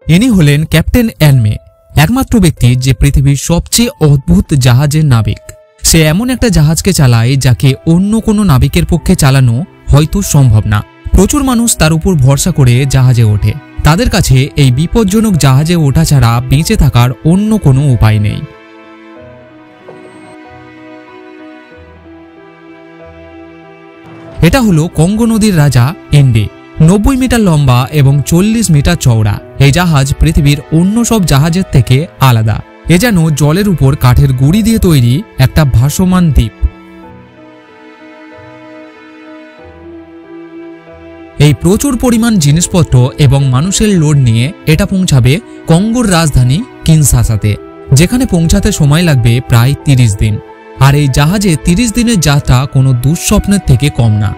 ইনি হলেন ক্যাপ্টেন অ্যানমে, একমাত্র ব্যক্তি যে পৃথিবীর সবচেয়ে অদ্ভুত জাহাজের নাবিক। সে এমন একটা জাহাজকে চালায় যাকে অন্য কোনো নাবিকের পক্ষে চালানো হয়তো সম্ভব না। প্রচুর মানুষ তার উপর ভরসা করে জাহাজে ওঠে। তাদের কাছে এই বিপজ্জনক জাহাজে ওঠা ছাড়া বেঁচে থাকার অন্য কোনো উপায় নেই। এটা হলো কঙ্গো নদীর রাজা এন্ডে। 90 মিটার লম্বা এবং 40 মিটার চওড়া এই জাহাজ পৃথিবীর অন্য সব জাহাজের থেকে আলাদা। এ যেন জলের উপর কাঠের গুঁড়ি দিয়ে তৈরি একটা ভাসমান দ্বীপ। এই প্রচুর পরিমাণ জিনিসপত্র এবং মানুষের লোড নিয়ে এটা পৌঁছাবে কঙ্গোর রাজধানী কিনশাসাতে, যেখানে পৌঁছাতে সময় লাগবে প্রায় 30 দিন। আর এই জাহাজে 30 দিনের যাত্রা কোনো দুঃস্বপ্নের থেকে কম না।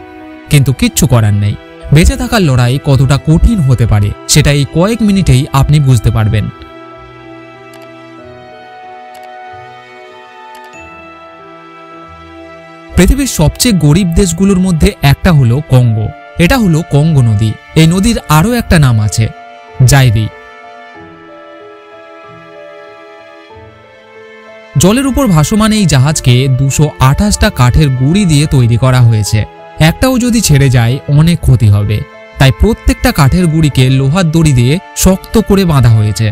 কিন্তু কিচ্ছু করার নেই। বেঁচে থাকার লড়াই কতটা কঠিন হতে পারে সেটা এই কয়েক মিনিটেই আপনি বুঝতে পারবেন। পৃথিবীর সবচেয়ে গরিব দেশগুলোর মধ্যে একটা হলো কঙ্গো। এটা হলো কঙ্গো নদী। এই নদীর আরও একটা নাম আছে, জাইরি। জলের উপর ভাসমান এই জাহাজকে 228টা কাঠের গুঁড়ি দিয়ে তৈরি করা হয়েছে। একটাও যদি ছেড়ে যায় অনেক ক্ষতি হবে, তাই প্রত্যেকটা কাঠের গুঁড়িকে লোহার দড়ি দিয়ে শক্ত করে বাঁধা হয়েছে।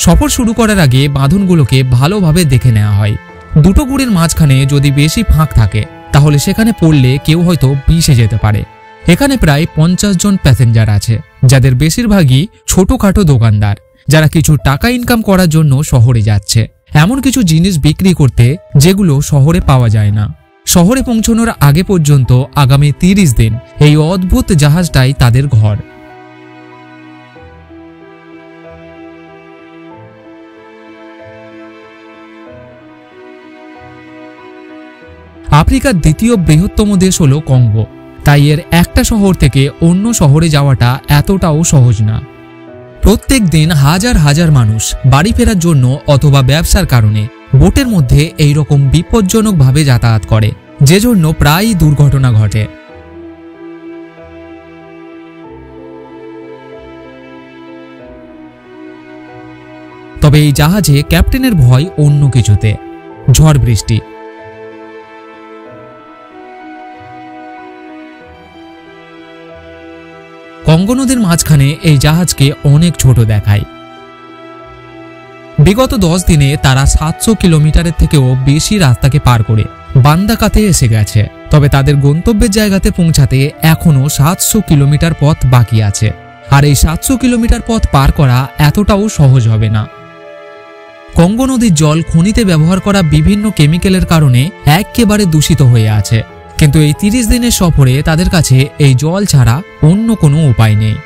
সফর শুরু করার আগে বাঁধনগুলোকে ভালোভাবে দেখে নেওয়া হয়। দুটো গুঁড়ির মাঝখানে যদি বেশি ফাঁক থাকে তাহলে সেখানে পড়লে কেউ হয়তো ভেসে যেতে পারে। এখানে প্রায় 50 জন প্যাসেঞ্জার আছে, যাদের বেশিরভাগই ছোটখাটো দোকানদার, যারা কিছু টাকা ইনকাম করার জন্য শহরে যাচ্ছে, এমন কিছু জিনিস বিক্রি করতে যেগুলো শহরে পাওয়া যায় না। শহরে পৌঁছানোর আগে পর্যন্ত আগামী 30 দিন এই অদ্ভুত জাহাজটাই তাদের ঘর। আফ্রিকার দ্বিতীয় বৃহত্তম দেশ হলো কঙ্গো, তাই এর একটা শহর থেকে অন্য শহরে যাওয়াটা এতটাও সহজ না। প্রত্যেক দিন হাজার হাজার মানুষ বাড়ি ফেরার জন্য অথবা ব্যবসার কারণে বোটের মধ্যে এই রকম বিপজ্জনকভাবে যাতায়াত করে, যে জন্য প্রায়ই দুর্ঘটনা ঘটে। তবে এই জাহাজে ক্যাপ্টেনের ভয় অন্য কিছুতে, ঝড় বৃষ্টি। কঙ্গো নদীর মাঝখানে এই জাহাজকে অনেক ছোট দেখায়। বিগত 10 দিনে তারা 700 কিলোমিটারের থেকেও বেশি রাস্তাকে পার করে বান্দাকাতে এসে গেছে। তবে তাদের গন্তব্যের জায়গাতে পৌঁছাতে এখনও 700 কিলোমিটার পথ বাকি আছে। আর এই 700 কিলোমিটার পথ পার করা এতটাও সহজ হবে না। কঙ্গো নদীর জল খনিতে ব্যবহার করা বিভিন্ন কেমিক্যালের কারণে একেবারে দূষিত হয়ে আছে, কিন্তু এই 30 দিনের সফরে তাদের কাছে এই জল ছাড়া অন্য কোনো উপায় নেই।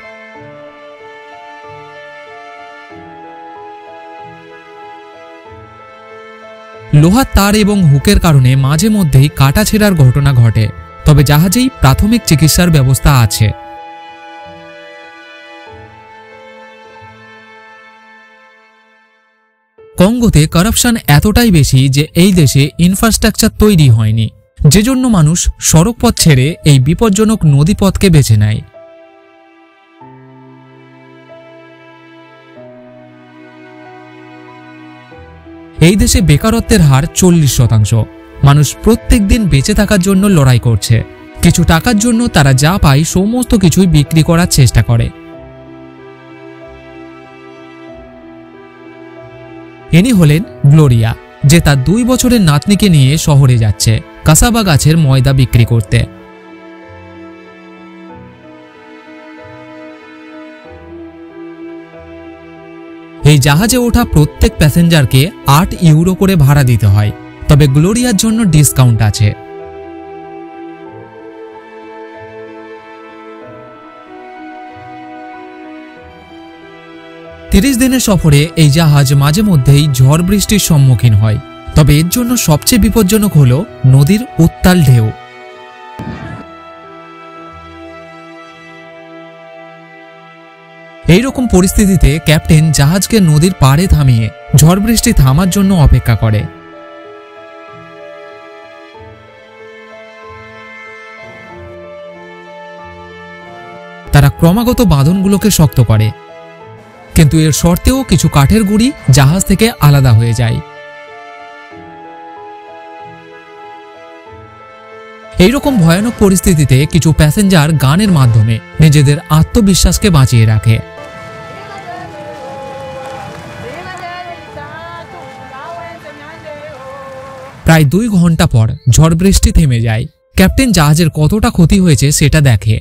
লোহার তার এবং হুকের কারণে মাঝে মধ্যেই কাটা ছেঁড়ার ঘটনা ঘটে, তবে জাহাজেই প্রাথমিক চিকিৎসার ব্যবস্থা আছে। কঙ্গোতে কারাপশন এতটাই বেশি যে এই দেশে ইনফ্রাস্ট্রাকচার তৈরি হয়নি, যে জন্য মানুষ সড়ক পথ ছেড়ে এই বিপজ্জনক নদীপথকে বেছে নেয়। এই দেশে বেকারত্বের হার 40%। মানুষ প্রত্যেক দিন বেঁচে থাকার জন্য লড়াই করছে। কিছু টাকার জন্য তারা যা পায় সমস্ত কিছুই বিক্রি করার চেষ্টা করে। ইনি হলেন গ্লোরিয়া, যে তার 2 বছরের নাতনিকে নিয়ে শহরে যাচ্ছে কাসাবা গাছের ময়দা বিক্রি করতে। এই জাহাজে ওঠা প্রত্যেক প্যাসেঞ্জারকে 8 ইউরো করে ভাড়া দিতে হয়, তবে গ্লোরিয়ার জন্য ডিসকাউন্ট আছে। তিরিশ দিনের সফরে এই জাহাজ মাঝে মধ্যেই ঝড় বৃষ্টির সম্মুখীন হয়, তবে এর জন্য সবচেয়ে বিপজ্জনক হল নদীর উত্তাল ঢেউ। এইরকম পরিস্থিতিতে ক্যাপ্টেন জাহাজকে নদীর পাড়ে থামিয়ে ঝড় বৃষ্টি থামার জন্য অপেক্ষা করে। তারা ক্রমাগত বাঁধনগুলোকে শক্ত করে, কিন্তু এর শর্তেও কিছু কাঠের গুঁড়ি জাহাজ থেকে আলাদা হয়ে যায়। এইরকম ভয়ানক পরিস্থিতিতে কিছু প্যাসেঞ্জার গানের মাধ্যমে নিজেদের আত্মবিশ্বাসকে বাঁচিয়ে রাখে। প্রায় 2 ঘন্টা পর ঝড় বৃষ্টি থেমে যায়। ক্যাপ্টেন জাহাজের কতটা ক্ষতি হয়েছে সেটা দেখে।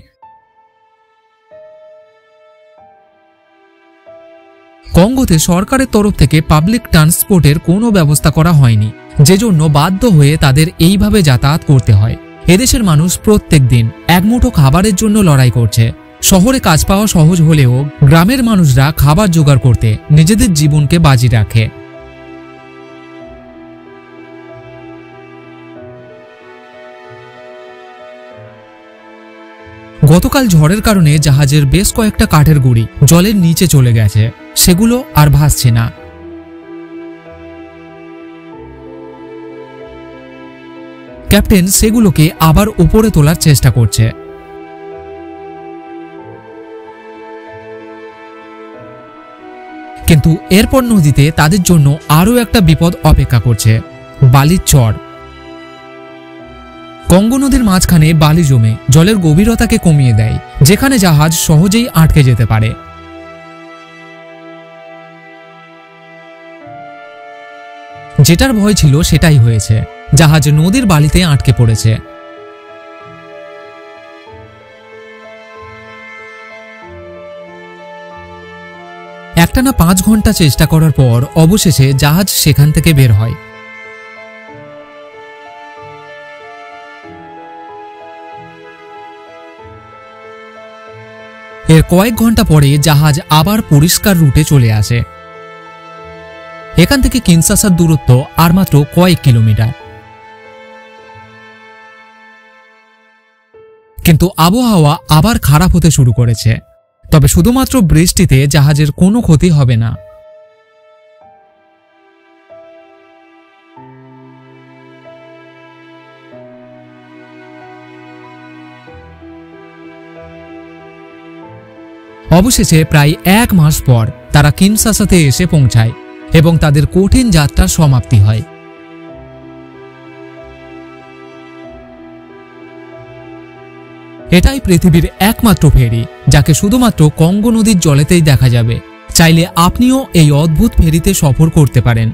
কঙ্গোতে সরকারের তরফ থেকে পাবলিক ট্রান্সপোর্টের কোনো ব্যবস্থা করা হয়নি, যে জন্য বাধ্য হয়ে তাদের এইভাবে যাতায়াত করতে হয়। এদেশের মানুষ প্রত্যেক দিন এক মুঠো খাবারের জন্য লড়াই করছে। শহরে কাজ পাওয়া সহজ হলেও গ্রামের মানুষরা খাবার জোগাড় করতে নিজেদের জীবনকে বাজি রাখে। গতকাল ঝড়ের কারণে জাহাজের বেশ কয়েকটা কাঠের গুঁড়ি জলের নিচে চলে গেছে, সেগুলো আর ভাসছে না। ক্যাপ্টেন সেগুলোকে আবার উপরে তোলার চেষ্টা করছে। কিন্তু এরপর নদীতে তাদের জন্য আরও একটা বিপদ অপেক্ষা করছে, বালির চর। কঙ্গো নদীর মাঝখানে বালি জমে জলের গভীরতাকে কমিয়ে দেয়, যেখানে জাহাজ সহজেই আটকে যেতে পারে। যেটার ভয় ছিল সেটাই হয়েছে, জাহাজ নদীর বালিতে আটকে পড়েছে। একটানা 5 ঘন্টা চেষ্টা করার পর অবশেষে জাহাজ সেখান থেকে বের হয়। এর কয়েক ঘন্টা পরে জাহাজ আবার পরিষ্কার রুটে চলে আসে। এখান থেকে কিনশাসার দূরত্ব আর মাত্র কয়েক কিলোমিটার। কিন্তু আবহাওয়া আবার খারাপ হতে শুরু করেছে। তবে শুধুমাত্র বৃষ্টিতে জাহাজের কোনো ক্ষতি হবে না। অবশেষে প্রায় 1 মাস পর তারা কিনশাসাতে এসে পৌঁছায় এবং তাদের কঠিন যাত্রার সমাপ্তি হয়। এটাই পৃথিবীর একমাত্র ফেরি যাকে শুধুমাত্র কঙ্গো নদীর জলেতেই দেখা যাবে। চাইলে আপনিও এই অদ্ভুত ফেরিতে সফর করতে পারেন।